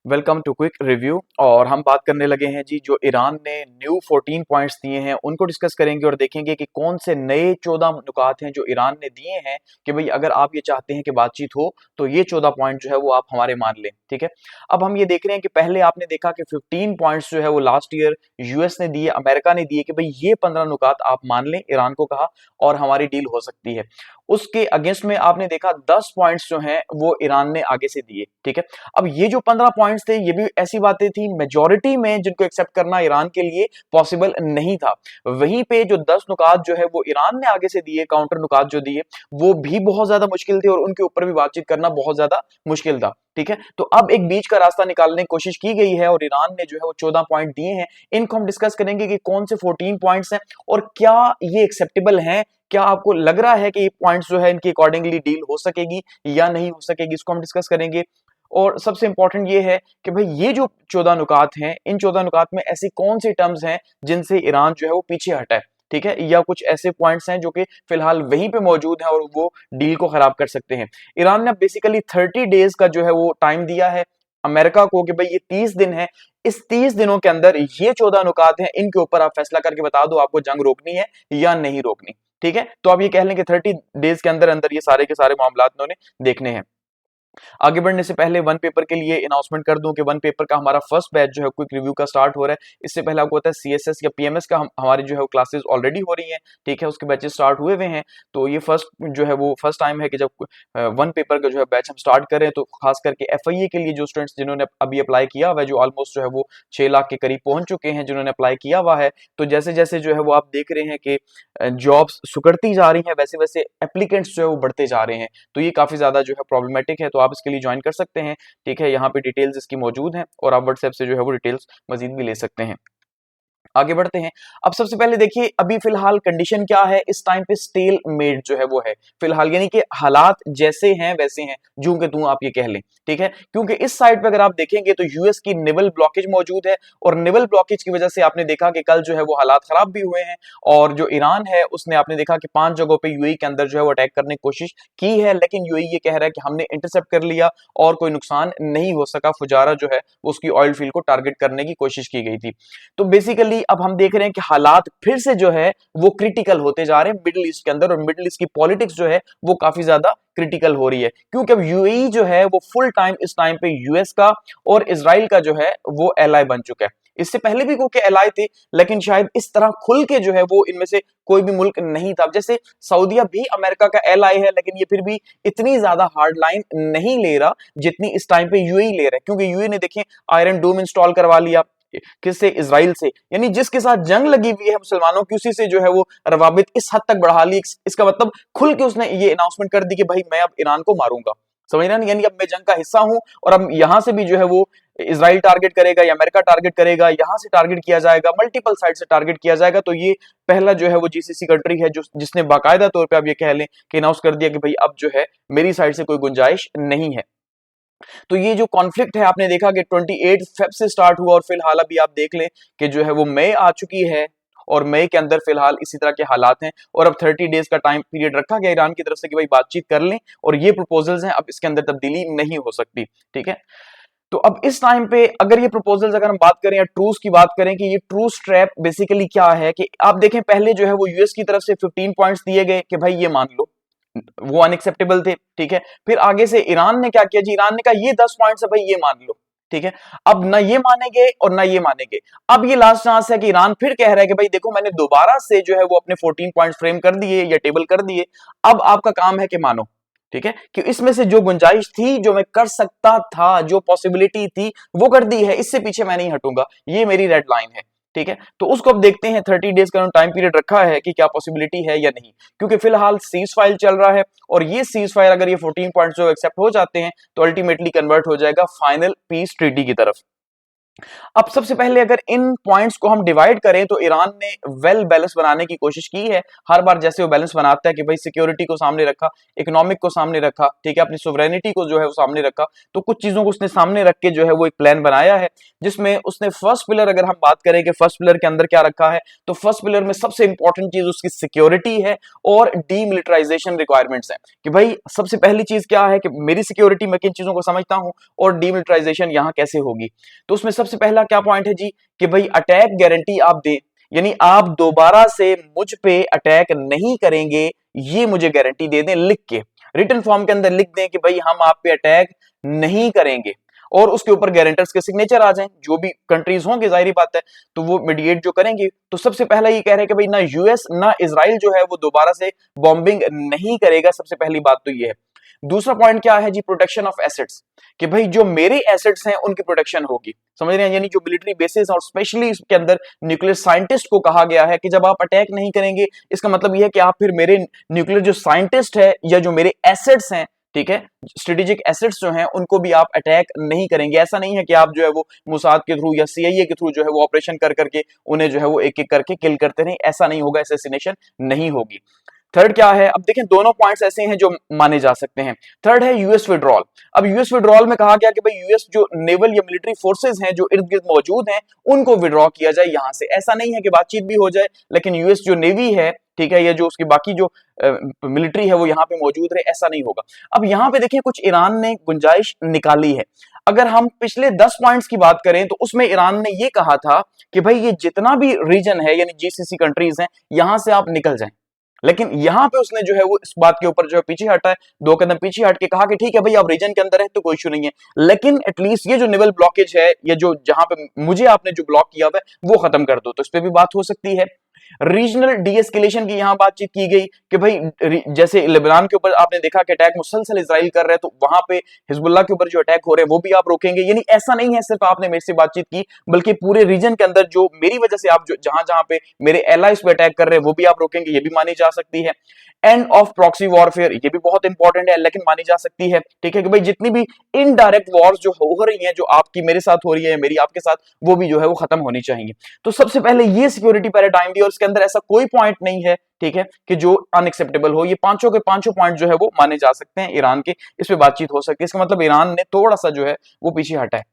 Welcome to quick review. और हम बात करने लगे हैं जी, जो ईरान ने न्यू 14 पॉइंट्स दिए हैं उनको डिस्कस करेंगे और देखेंगे कि कौन से नए 14 नुकात हैं जो ईरान ने दिए हैं कि भाई अगर आप ये चाहते हैं कि बातचीत हो तो ये 14 पॉइंट जो है वो आप हमारे मान लें। ठीक है, अब हम ये देख रहे हैं कि पहले आपने देखा कि 15 पॉइंट्स जो है वो लास्ट ईयर यूएस ने दिए, अमेरिका ने दिए कि भाई ये 15 नुकात आप मान लें, ईरान को कहा और हमारी डील हो सकती है। उसके अगेंस्ट में आपने देखा 10 पॉइंट्स जो हैं वो ईरान ने आगे से दिए। ठीक है, अब ये जो 15 पॉइंट्स थे ये भी ऐसी बातें थी मेजॉरिटी में जिनको एक्सेप्ट करना ईरान के लिए पॉसिबल नहीं था। वहीं पे जो 10 नुकात जो है वो ईरान ने आगे से दिए, काउंटर नुकात जो दिए वो भी बहुत ज्यादा मुश्किल थे और उनके ऊपर भी बातचीत करना बहुत ज्यादा मुश्किल था। ठीक है, तो अब एक बीच का रास्ता निकालने की कोशिश की गई है और ईरान ने जो है वो 14 पॉइंट दिए हैं। इनको हम डिस्कस करेंगे कि कौन से 14 पॉइंट्स हैं और क्या ये एक्सेप्टेबल हैं। क्या आपको लग रहा है कि ये पॉइंट्स जो है इनकी अकॉर्डिंगली डील हो सकेगी या नहीं हो सकेगी, इसको हम डिस्कस करेंगे। और सबसे इंपॉर्टेंट ये है कि भाई ये जो 14 नुकात हैं, इन 14 नुकात में ऐसी कौन सी टर्म्स हैं जिनसे ईरान जो है वो पीछे हटा है। ठीक है, या कुछ ऐसे पॉइंट्स हैं जो कि फिलहाल वहीं पे मौजूद हैं और वो डील को खराब कर सकते हैं। ईरान ने बेसिकली 30 डेज का जो है वो टाइम दिया है अमेरिका को कि भाई ये 30 दिन है, इस 30 दिनों के अंदर ये 14 नुकात हैं, इनके ऊपर आप फैसला करके बता दो आपको जंग रोकनी है या नहीं रोकनी। ठीक है, तो आप ये कह लें कि 30 डेज के अंदर अंदर ये सारे के सारे मामला उन्होंने देखने हैं। आगे बढ़ने से पहले वन पेपर के लिए अनाउंसमेंट कर दूं कि वन पेपर का हमारा फर्स्ट बैच जो है क्विक रिव्यू का स्टार्ट हो रहा है। इससे पहले आपको पता है सीएसएस या पीएमएस का हमारी जो है क्लासेस ऑलरेडी हो रही हैं। ठीक है, उसके बैचेस स्टार्ट हुए हुए हैं। तो ये फर्स्ट जो है वो फर्स्ट टाइम है कि जब वन पेपर का जो है बैच हम स्टार्ट करें, तो खास करके एफआईए के लिए जो स्टूडेंट्स जिन्होंने अभी अप्लाई किया हुआ है, जो ऑलमोस्ट जो है वो 6 लाख के करीब पहुंच चुके हैं जिन्होंने अप्लाई किया हुआ है। तो जैसे जैसे जो है वो आप देख रहे हैं कि जॉब्स सुकड़ती जा रही हैं, वैसे वैसे एप्लीकेंट्स जो है वो बढ़ते जा रहे हैं। तो ये काफी ज्यादा जो है प्रॉब्लमेटिक है, तो आप इसके लिए ज्वाइन कर सकते हैं। ठीक है, यहाँ पे डिटेल्स इसकी मौजूद हैं और आप व्हाट्सएप से जो है वो डिटेल्स मजीद भी ले सकते हैं। आगे बढ़ते हैं। अब सबसे पहले देखिए अभी फिलहाल कंडीशन क्या है, इस टाइम पे स्टेल मेड जो है वो है फिलहाल, यानी कि हालात जैसे हैं वैसे हैं, जूं के तूं आप ये कह लें। ठीक है, क्योंकि इस साइड पे अगर आप देखेंगे तो यूएस की नेवल ब्लॉकेज मौजूद है और नेवल ब्लॉकेज की वजह से आपने देखा कि कल जो है वो हालात खराब भी हुए हैं। और जो ईरान है उसने आपने देखा कि 5 जगहों पे यूएई के अंदर जो है वो अटैक करने की कोशिश की है, लेकिन यूएई ये कह रहा है कि हमने इंटरसेप्ट कर लिया और कोई नुकसान नहीं हो सका। फुजारा जो है उसकी ऑयल फील्ड को टारगेट करने की कोशिश की गई थी। तो बेसिकली अब हम देख रहे हैं कि हालात फिर से जो है वो क्रिटिकल होते जा रहे हैं मिडिल ईस्ट के अंदर, और मिडिल ईस्ट की पॉलिटिक्स जो है वो काफी ज्यादा क्रिटिकल हो रही है, क्योंकि अब यूएई जो है वो फुल टाइम इस टाइम पे यूएस का और इजराइल का जो है वो एलाई बन चुका है। इससे पहले भी को के एलाई थे, लेकिन शायद इस तरह खुल के जो है वो इनमें से कोई भी मुल्क नहीं था। जैसे सऊदीया भी अमेरिका का एलाई है, लेकिन ये फिर भी इतनी ज्यादा हार्ड लाइन नहीं ले रहा जितनी इस टाइम पे यूएई ले रहा है, क्योंकि यूएई ने देखें आयरन डोम इंस्टॉल करवा लिया किससे, इजराइल से, यानी जिसके साथ जंग लगी हुई है मुसलमानों की उसी से जो है वो रवाबित इस हद तक बढ़ा ली। इसका मतलब खुल के उसने ये अनाउंसमेंट कर दी कि भाई मैं अब ईरान को मारूंगा। समझ रहे हैं, यानी अब मैं जंग का हिस्सा हूं और अब यहां से भी जो है वो इजराइल टारगेट करेगा या अमेरिका टारगेट करेगा, यहां से टारगेट किया जाएगा, मल्टीपल साइड से टारगेट किया जाएगा। तो ये पहला जो है वो जीसीसी कंट्री है जो जिसने बाकायदा तौर पे आप ये कह लें कि अनाउंस कर दिया कि भाई अब जो है मेरी साइड से कोई गुंजाइश नहीं है। तो ये जो कॉन्फ्लिक्ट है आपने देखा कि 28 फेब से स्टार्ट हुआ और फिलहाल अभी आप देख लें कि जो है वो मई आ चुकी है और मई के अंदर फिलहाल इसी तरह के हालात हैं। और अब 30 डेज का टाइम पीरियड रखा गया ईरान की तरफ से कि भाई बातचीत कर लें, और ये प्रपोजल्स हैं, अब इसके अंदर तब्दीली नहीं हो सकती। ठीक है, तो अब इस टाइम पे अगर ये प्रपोजल्स अगर हम बात करें या ट्रूस की बात करें कि ये ट्रूस ट्रैप बेसिकली क्या है, कि आप देखें पहले जो है वो यूएस की तरफ से 15 पॉइंट्स दिए गए कि भाई ये मान लो, वो अनएक्सेप्टेबल थे। ठीक है, फिर आगे से ईरान ने क्या किया जी, ईरान ने कहा ये 10 पॉइंट्स है भाई ये मान लो। ठीक है, अब ना ये मानेंगे और ना ये मानेंगे। अब ये लास्ट चांस है कि ईरान फिर कह रहा है कि भाई देखो मैंने दोबारा से जो है वो अपने 14 पॉइंट्स फ्रेम कर दिए या टेबल कर दिए, अब आपका काम है कि मानो। ठीक है, कि इसमें से जो गुंजाइश थी, जो मैं कर सकता था, जो पॉसिबिलिटी थी, वो कर दी है, इससे पीछे मैं नहीं हटूंगा, ये मेरी रेड लाइन है। ठीक है, तो उसको अब देखते हैं 30 डेज का टाइम पीरियड रखा है कि क्या पॉसिबिलिटी है या नहीं, क्योंकि फिलहाल सीज फायर चल रहा है और ये सीज फायर अगर ये 14 पॉइंट्स जो एक्सेप्ट हो जाते हैं तो अल्टीमेटली कन्वर्ट हो जाएगा फाइनल पीस ट्रीटी की तरफ। अब सबसे पहले अगर इन पॉइंट्स को हम डिवाइड करें तो ईरान ने वेल बैलेंस बनाने की कोशिश की है। हर बार जैसे वो बैलेंस बनाता है कि भाई सिक्योरिटी को सामने रखा, इकोनॉमिक को सामने रखा, ठीक है, अपनी सोवरेनिटी को जो है वो सामने रखा, तो कुछ चीजों को उसने सामने रख के जो है वो एक प्लान बनाया है, जिसमें उसने फर्स्ट पिलर, अगर हम बात करें कि फर्स्ट पिलर के अंदर क्या रखा है, तो फर्स्ट पिलर में सबसे इंपॉर्टेंट चीज उसकी सिक्योरिटी है और डीमिलिटराइजेशन रिक्वायरमेंट्स है कि भाई सबसे पहली चीज क्या है कि मेरी सिक्योरिटी, मैं किन चीजों को समझता हूं और डीमिलिटराइजेशन यहां कैसे होगी। तो उसमें सबसे पहला क्या पॉइंट है जी कि भाई अटैक गारंटी आप दें, यानी आप दोबारा से मुझ पे अटैक नहीं करेंगे, ये मुझे गारंटी दे दें लिख के, रिटन फॉर्म के अंदर लिख दें कि भाई हम आप पे अटैक नहीं करेंगे, और उसके ऊपर गारंटर्स के सिग्नेचर आ जाएं, जो भी कंट्रीज होंगे जाहिर बात है तो वो मीडिएट जो करेंगे। तो सबसे पहला ये कह रहे हैं कि भाई ना यूएस ना इजराइल जो है वो दोबारा से बॉम्बिंग नहीं करेगा, सबसे पहली बात तो ये है। दूसरा पॉइंट क्या है जी, प्रोटेक्शन ऑफ एसेट्स, कि भाई जो मेरे एसेट्स हैं उनकी प्रोटेक्शन होगी, समझ रहे हैं, यानी जो मिलिट्री बेसिस और स्पेशली इसके अंदर न्यूक्लियर साइंटिस्ट को कहा गया है कि जब आप अटैक नहीं करेंगे इसका मतलब यह है कि आप फिर मेरे न्यूक्लियर जो साइंटिस्ट है या जो मेरे एसेट्स हैं, ठीक है, स्ट्रेटेजिक एसेट्स जो हैं उनको भी आप अटैक नहीं करेंगे। ऐसा नहीं है कि आप जो है वो मुसाद के थ्रू या सीआईए के थ्रू जो है वो ऑपरेशन कर करके उन्हें जो है वो एक एक करके किल करते नहीं, ऐसा नहीं होगा, असैसिनेशन नहीं होगी। थर्ड क्या है, अब देखें दोनों पॉइंट्स ऐसे हैं जो माने जा सकते हैं। थर्ड है यूएस विड्रॉल। अब यूएस विड्रॉल में कहा गया कि भाई यूएस जो नेवल या मिलिट्री फोर्सेस हैं जो इर्द गिर्द मौजूद हैं उनको विड्रॉ किया जाए यहां से। ऐसा नहीं है कि बातचीत भी हो जाए लेकिन यूएस जो नेवी है, ठीक है, या जो उसकी बाकी जो मिलिट्री है वो यहाँ पे मौजूद रहे, ऐसा नहीं होगा। अब यहाँ पे देखिए कुछ ईरान ने गुंजाइश निकाली है। अगर हम पिछले 10 पॉइंट्स की बात करें तो उसमें ईरान ने ये कहा था कि भाई ये जितना भी रीजन है यानी जीसीसी कंट्रीज हैं यहां से आप निकल जाएं, लेकिन यहां पे उसने जो है वो इस बात के ऊपर जो है पीछे हटा है, 2 कदम पीछे हट के कहा कि ठीक है भाई आप रीजन के अंदर है तो कोई इशू नहीं है, लेकिन एटलीस्ट ये जो नेवल ब्लॉकेज है या जो जहां पे मुझे आपने जो ब्लॉक किया हुआ है वो खत्म कर दो। तो इस पे भी बात हो सकती है। रीजनल डीएस्केलेशन की यहां बातचीत की गई कि भाई जैसे लेबनान के ऊपर आपने देखा कि अटैक मुसलसल इजराइल कर रहे हैं, तो वहां पे हिजबुल्लाह के ऊपर जो अटैक हो रहे हैं वो भी आप रोकेंगे। यानी ऐसा नहीं है सिर्फ आपने मेरे से बातचीत की, बल्कि पूरे रीजन के अंदर जो मेरी वजह से आप जो जहां जहां पे मेरे एलाइज पे अटैक कर रहे हैं वो भी आप रोकेंगे, ये भी मानी जा सकती है। एंड ऑफ प्रॉक्सी वॉरफेयर, ये भी बहुत इंपॉर्टेंट है लेकिन मानी जा सकती है, ठीक है, कि भाई जितनी भी इनडायरेक्ट वॉर्स जो हो रही हैं, जो आपकी मेरे साथ हो रही है, मेरी आपके साथ, वो भी जो है वो खत्म होनी चाहिए। तो सबसे पहले ये सिक्योरिटी पैराडाइम दी और इसके अंदर ऐसा कोई पॉइंट नहीं है, ठीक है, कि जो अनएक्सेप्टेबल हो। ये पांचों के पांचों पॉइंट जो है वो माने जा सकते हैं ईरान के, इस पे बातचीत हो सकती है। इसका मतलब ईरान ने थोड़ा सा जो है वो पीछे हटा है।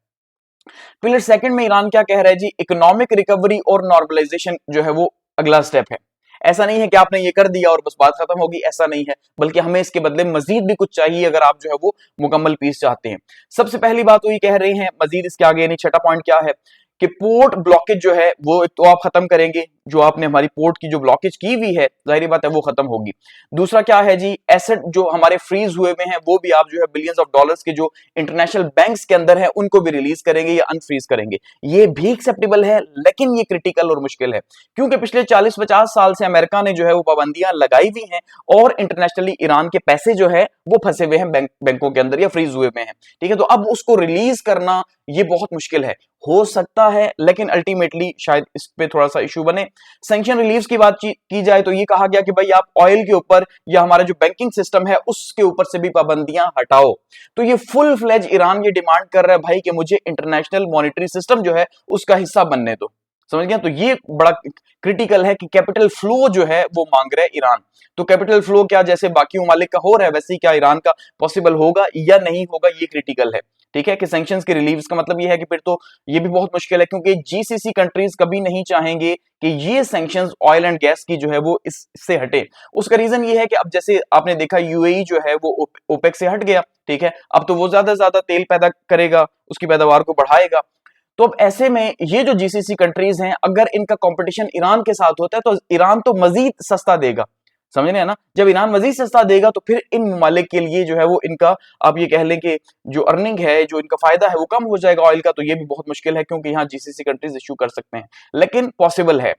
पिलर सेकंड में ईरान क्या कह रहा है जी, इकोनॉमिक रिकवरी और नॉर्मलाइजेशन जो है वो अगला स्टेप है। ऐसा नहीं है कि आपने ये कर दिया और बस बात खत्म होगी, ऐसा नहीं है, बल्कि हमें इसके बदले मजीद भी कुछ चाहिए अगर आप जो है वो मुकम्मल पीस चाहते हैं। सबसे पहली बात तो ये कह रहे हैं मजीद इसके आगे, यानी छठा पॉइंट क्या है कि पोर्ट ब्लॉकेज जो है वो तो आप खत्म करेंगे, जो आपने हमारी पोर्ट की जो ब्लॉकेज की हुई है जाहिर बात है वो खत्म होगी। दूसरा क्या है जी, एसेट जो हमारे फ्रीज हुए में हैं वो भी आप जो है बिलियंस ऑफ डॉलर्स के जो इंटरनेशनल बैंक्स के अंदर है उनको भी रिलीज करेंगे या अनफ्रीज करेंगे। ये भी एक्सेप्टेबल है लेकिन ये क्रिटिकल और मुश्किल है, क्योंकि पिछले 40-50 साल से अमेरिका ने जो है वो पाबंदियां लगाई हुई हैं और इंटरनेशनली ईरान के पैसे जो है वो फंसे हुए हैं बैंकों के अंदर या फ्रीज हुए में हैं, ठीक है। तो अब उसको रिलीज करना ये बहुत मुश्किल है, हो सकता है लेकिन अल्टीमेटली शायद इस पे थोड़ा सा इशू बने। सैंक्शन रिलीफ की बात की जाए तो ये कहा गया कि भाई आप ऑयल के ऊपर या हमारा जो बैंकिंग सिस्टम है उसके ऊपर से भी पाबंदियां हटाओ। तो ये फुल फ्लेज ईरान ये डिमांड कर रहा है भाई कि मुझे इंटरनेशनल मॉनेटरी सिस्टम जो है उसका हिस्सा बनने दो, समझ गया। तो ये बड़ा क्रिटिकल है कि कैपिटल फ्लो जो है वो मांग रहा है ईरान। तो कैपिटल फ्लो क्या जैसे बाकी ममालिक का हो रहा है वैसे ही क्या ईरान का पॉसिबल होगा या नहीं होगा, ये क्रिटिकल है, ठीक है। कि सैंक्शंस के रिलीफ का मतलब ये है कि फिर तो ये भी बहुत मुश्किल है, क्योंकि जीसीसी कंट्रीज कभी नहीं चाहेंगे कि ये सैंक्शंस ऑयल एंड गैस की जो है वो इससे हटे। उसका रीजन ये है कि अब जैसे आपने देखा यूएई जो है वो ओपेक से हट गया, ठीक है, अब तो वो ज्यादा तेल पैदा करेगा, उसकी पैदावार को बढ़ाएगा। तो अब ऐसे में ये जो जीसीसी कंट्रीज हैं अगर इनका कंपटीशन ईरान के साथ होता है तो ईरान तो मजीद सस्ता देगा, समझ रहे हैं ना। जब ईरान मजीद सस्ता देगा तो फिर इन ममालिक के लिए जो है वो इनका आप ये कह लें कि जो अर्निंग है, जो इनका फायदा है वो कम हो जाएगा ऑयल का। तो ये भी बहुत मुश्किल है क्योंकि यहाँ जीसीसी कंट्रीज इश्यू कर सकते हैं, लेकिन पॉसिबल है।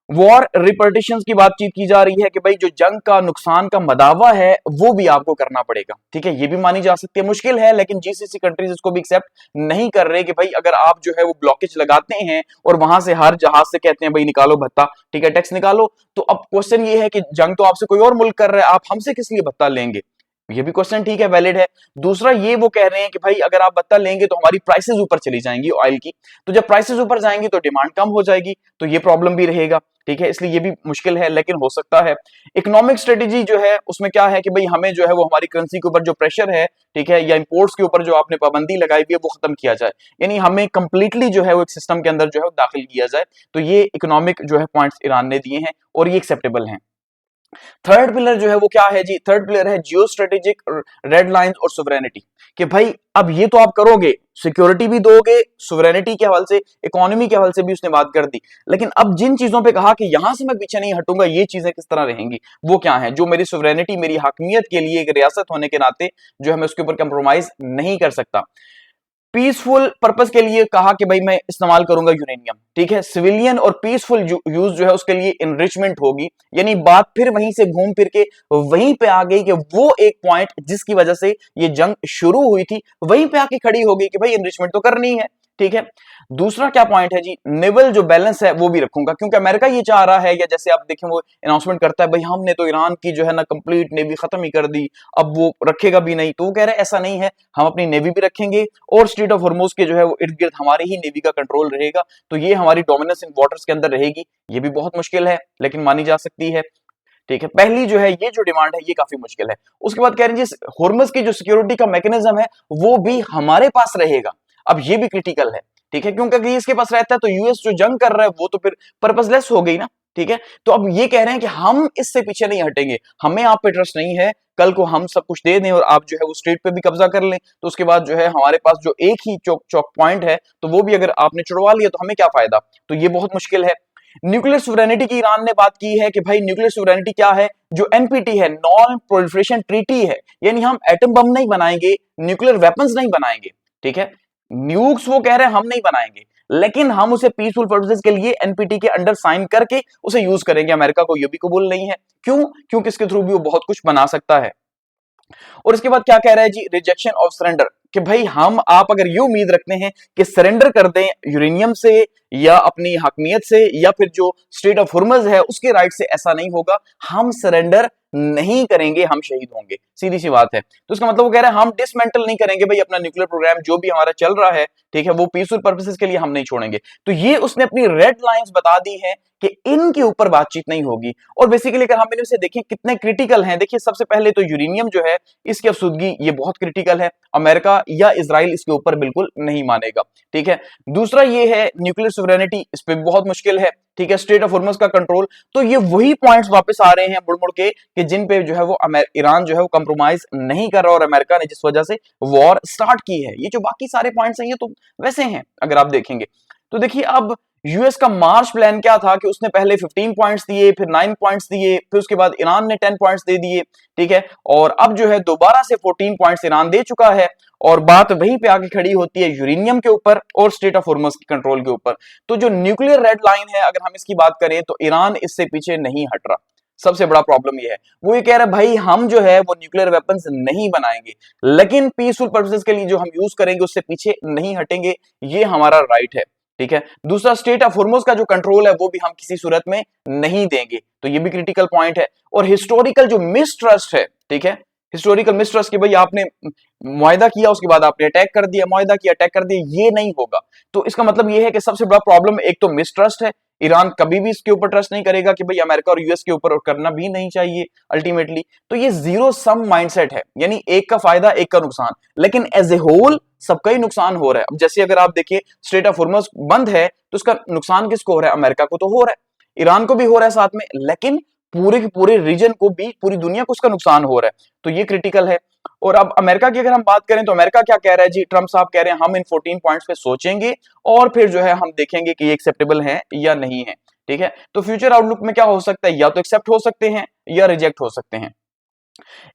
वॉर रिपर्टिशंस की बातचीत की जा रही है कि भाई जो जंग का नुकसान का मदावा है वो भी आपको करना पड़ेगा, ठीक है, ये भी मानी जा सकती है। मुश्किल है लेकिन जीसीसी कंट्रीज इसको भी एक्सेप्ट नहीं कर रहे कि भाई अगर आप जो है वो ब्लॉकेज लगाते हैं और वहां से हर जहाज से कहते हैं भाई निकालो भत्ता, ठीक है, टैक्स निकालो, तो अब क्वेश्चन ये है कि जंग तो आपसे कोई और मुल्क कर रहा है, आप हमसे किस लिए भत्ता लेंगे। ये भी क्वेश्चन ठीक है, वैलिड है। दूसरा ये वो कह रहे हैं कि भाई अगर आप बत्ता लेंगे तो हमारी प्राइसेस ऊपर चली जाएंगी ऑयल की, तो जब प्राइसेस ऊपर जाएंगी तो डिमांड कम हो जाएगी, तो ये प्रॉब्लम भी रहेगा, ठीक है, इसलिए ये भी मुश्किल है, लेकिन हो सकता है। इकोनॉमिक स्ट्रेटेजी जो है उसमें क्या है कि भाई हमें जो है वो हमारी करेंसी के ऊपर जो प्रेशर है, ठीक है, या इंपोर्ट्स के ऊपर जो आपने पाबंदी लगाई हुई है वो खत्म किया जाए, यानी हमें कंप्लीटली जो है वो एक सिस्टम के अंदर जो है वो दाखिल किया जाए। तो ये इकोनॉमिक जो है पॉइंट्स ईरान ने दिए हैं और ये एक्सेप्टेबल हैं। थर्ड पिलर जो है वो क्या है जी, थर्ड पिलर है जियो स्ट्रेटेजिक रेड लाइंस और सोवरेनिटी, कि भाई अब ये तो आप करोगे, सिक्योरिटी भी दोगे, सोवरेनिटी के हवाले से, इकोनॉमी के हवाले से भी उसने बात कर दी, लेकिन अब जिन चीजों पे कहा कि यहां से मैं पीछे नहीं हटूंगा, ये चीजें किस तरह रहेंगी, वो क्या है, जो मेरी सोवरेनिटी, मेरी हकमियत के लिए एक रियासत होने के नाते जो है मैं उसके ऊपर कंप्रोमाइज नहीं कर सकता। पीसफुल पर्पस के लिए कहा कि भाई मैं इस्तेमाल करूंगा यूरेनियम, ठीक है, सिविलियन और पीसफुल यूज जो है उसके लिए इनरिचमेंट होगी, यानी बात फिर वहीं से घूम फिर के वहीं पे आ गई कि वो एक पॉइंट जिसकी वजह से ये जंग शुरू हुई थी वहीं पे आके खड़ी हो गई कि भाई इनरिचमेंट तो करनी है, ठीक है। दूसरा क्या पॉइंट है जी, नेवल जो बैलेंस है वो भी रखूंगा, क्योंकि अमेरिका ये चाह रहा है, या जैसे आप देखें वो अनाउंसमेंट करता है भाई हमने तो ईरान की जो है ना कंप्लीट नेवी खत्म ही कर दी, अब वो रखेगा भी नहीं, तो वो कह रहे हैं ऐसा नहीं है, हम अपनी नेवी भी रखेंगे और स्ट्रेट ऑफ हॉर्मुज के जो है वो इर्द गिर्द हमारे ही नेवी का कंट्रोल रहेगा, तो ये हमारी डोमिनेंस इन वाटर्स के अंदर रहेगी। ये भी बहुत मुश्किल है लेकिन मानी जा सकती है, ठीक है। पहली जो है ये जो डिमांड है ये काफी मुश्किल है। उसके बाद कह रहे हैं जी हॉर्मुज की जो सिक्योरिटी का मैकेनिज्म है वो भी हमारे पास रहेगा, अब ये भी क्रिटिकल है, ठीक है, क्योंकि अगर इसके पास रहता है तो यूएस जो जंग कर रहा है वो तो फिर पर्पसलेस हो गई ना, ठीक है। तो अब ये कह रहे हैं कि हम इससे पीछे नहीं हटेंगे, हमें आप पे ट्रस्ट नहीं है, कल को हम सब कुछ दे दें और आप जो है वो स्टेट पे भी कब्जा कर लें, तो उसके बाद जो है हमारे पास जो एक ही चौक पॉइंट है तो वो भी अगर आपने छुड़वा लिया तो हमें क्या फायदा, तो ये बहुत मुश्किल है। न्यूक्लियर सुवरेनिटी की ईरान ने बात की है कि भाई न्यूक्लियर सुवरेनिटी क्या है, जो एनपीटी है, नॉन प्रोलिफरेशन ट्रीटी है, यानी हम एटम बम नहीं बनाएंगे, न्यूक्लियर वेपन्स नहीं बनाएंगे, ठीक है, न्यूक्स वो कह रहे हैं हम नहीं बनाएंगे, लेकिन हम उसे पीसफुल पर्पसेस के लिए एनपीटी के अंडर साइन करके उसे यूज करेंगे। अमेरिका को यह भी कबूल नहीं है, क्यों, क्योंकि इसके थ्रू भी वो बहुत कुछ बना सकता है। और इसके बाद क्या कह रहा है जी, रिजेक्शन ऑफ सरेंडर, कि भाई हम आप अगर ये उम्मीद रखते हैं कि सरेंडर कर दें यूरेनियम से या अपनी हकमियत से या फिर जो स्टेट ऑफ हुर्मुज है उसके राइट से, ऐसा नहीं होगा, हम सरेंडर नहीं करेंगे, हम शहीद होंगे, सीधी सी बात है। तो इसका मतलब वो कह रहे हैं हम डिसमेंटल नहीं करेंगे भाई अपना न्यूक्लियर प्रोग्राम जो भी हमारा चल रहा है, ठीक है, वो पीसफुल पर्पसेस के लिए हम नहीं छोड़ेंगे। तो ये उसने अपनी रेड लाइंस बता दी है कि इनके ऊपर बातचीत नहीं होगी। और बेसिकली अगर हम इनसे देखें कितने क्रिटिकल हैं, देखिए सबसे पहले तो यूरेनियम जो है इसकी अफसुदगी ये बहुत क्रिटिकल है, अमेरिका या इजराइल इसके ऊपर बिल्कुल नहीं मानेगा, ठीक है। दूसरा ये है न्यूक्लियर सुवरेनिटी, इस पे बहुत मुश्किल है, ठीक है, स्टेट ऑफ हॉर्मुज का कंट्रोल, तो ये वही पॉइंट्स वापस आ रहे हैं मुड़ मुड़ के कि जिन पे जो है वो ईरान जो है वो कंप्रोमाइज नहीं कर रहा और अमेरिका ने जिस वजह से वॉर स्टार्ट की है। ये जो बाकी सारे पॉइंट्स हैं ये तो वैसे हैं अगर आप देखेंगे। तो देखिए अब यूएस का मार्च प्लान क्या था कि उसने पहले 15 पॉइंट्स दिए, फिर 9 पॉइंट्स दिए, फिर उसके बाद ईरान ने 10 पॉइंट्स दे दिए, ठीक है, और अब जो है दोबारा से 14 पॉइंट्स ईरान दे चुका है और बात वहीं पे आके खड़ी होती है यूरेनियम के ऊपर और स्टेट ऑफ हॉर्मुज के कंट्रोल के ऊपर। तो जो न्यूक्लियर रेड लाइन है अगर हम इसकी बात करें तो ईरान इससे पीछे नहीं हट रहा। सबसे बड़ा प्रॉब्लम ये है, वो ये कह रहा है भाई हम जो है वो न्यूक्लियर वेपन्स नहीं बनाएंगे, लेकिन पीसफुल पर्पसेस के लिए जो हम यूज करेंगे उससे पीछे नहीं हटेंगे, ये हमारा राइट है, ठीक है। दूसरा स्टेट ऑफ हॉर्मुज का जो कंट्रोल है वो भी हम किसी सूरत में नहीं देंगे, तो ये भी क्रिटिकल पॉइंट है। और हिस्टोरिकल जो मिसट्रस्ट है, ठीक है, हिस्टोरिकल मिसट्रस्ट की भाई आपने मुआहिदा किया उसके बाद आपने अटैक कर दिया, मुआहिदा किया अटैक कर दिया, ये नहीं होगा। तो इसका मतलब ये है कि सबसे बड़ा प्रॉब्लम एक तो मिसट्रस्ट है, ईरान कभी भी इसके ऊपर ट्रस्ट नहीं करेगा कि भाई अमेरिका और यूएस के ऊपर, और करना भी नहीं चाहिए अल्टीमेटली। तो ये जीरो सम माइंडसेट है, यानी एक का फायदा एक का नुकसान, लेकिन एज ए होल सबका ही नुकसान हो रहा है। अब जैसे अगर आप देखिए स्ट्रेट ऑफ हॉर्मुज बंद है तो उसका नुकसान किसको हो रहा है, अमेरिका को तो हो रहा है, ईरान को भी हो रहा है साथ में, लेकिन पूरे के पूरे रीजन को भी, पूरी दुनिया को उसका नुकसान हो रहा है, तो ये क्रिटिकल है। और अब अमेरिका की अगर हम बात करें तो अमेरिका क्या कह रहा है जी, ट्रंप साहब कह रहे हैं हम इन 14 पॉइंट्स पे सोचेंगे और फिर जो है हम देखेंगे कि ये एक्सेप्टेबल है या नहीं है, ठीक है। तो फ्यूचर आउटलुक में क्या हो सकता है, या तो एक्सेप्ट हो सकते हैं या रिजेक्ट हो सकते हैं।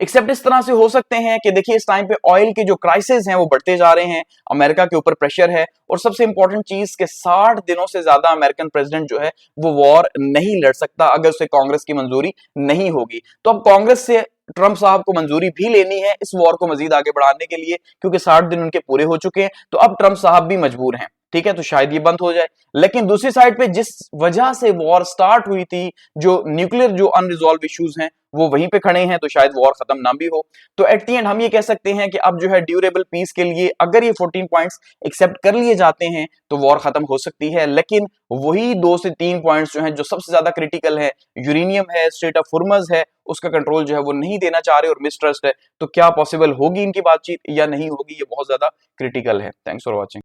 एक्सेप्ट इस तरह से हो सकते हैं कि देखिए इस टाइम पे ऑयल के जो क्राइसिस हैं वो बढ़ते जा रहे हैं, अमेरिका के ऊपर प्रेशर है, और सबसे इंपॉर्टेंट चीज के 60 दिनों से ज्यादा अमेरिकन प्रेसिडेंट जो है वो वॉर नहीं लड़ सकता अगर उसे कांग्रेस की मंजूरी नहीं होगी। तो अब कांग्रेस से ट्रंप साहब को मंजूरी भी लेनी है इस वॉर को मजीद आगे बढ़ाने के लिए, क्योंकि 60 दिन उनके पूरे हो चुके हैं, तो अब ट्रंप साहब भी मजबूर हैं। ठीक है, तो शायद ये बंद हो जाए। लेकिन दूसरी साइड पे जिस वजह से वॉर स्टार्ट हुई थी, जो न्यूक्लियर जो अनरिजॉल्व इश्यूज हैं वो वहीं पे खड़े हैं, तो शायद वॉर खत्म ना भी हो। तो एट दी एंड हम ये कह सकते हैं कि अब जो है ड्यूरेबल पीस के लिए अगर ये 14 पॉइंट्स एक्सेप्ट कर लिए जाते हैं तो वॉर खत्म हो सकती है। लेकिन वही 2 से 3 पॉइंट्स जो हैं जो सबसे ज्यादा क्रिटिकल है, यूरेनियम है, स्ट्रेट ऑफ हुर्मुज है, उसका कंट्रोल जो है वो नहीं देना चाह रहे और मिसट्रस्ट है। तो क्या पॉसिबल होगी इनकी बातचीत या नहीं होगी, ये बहुत ज्यादा क्रिटिकल है। Thanks for watching.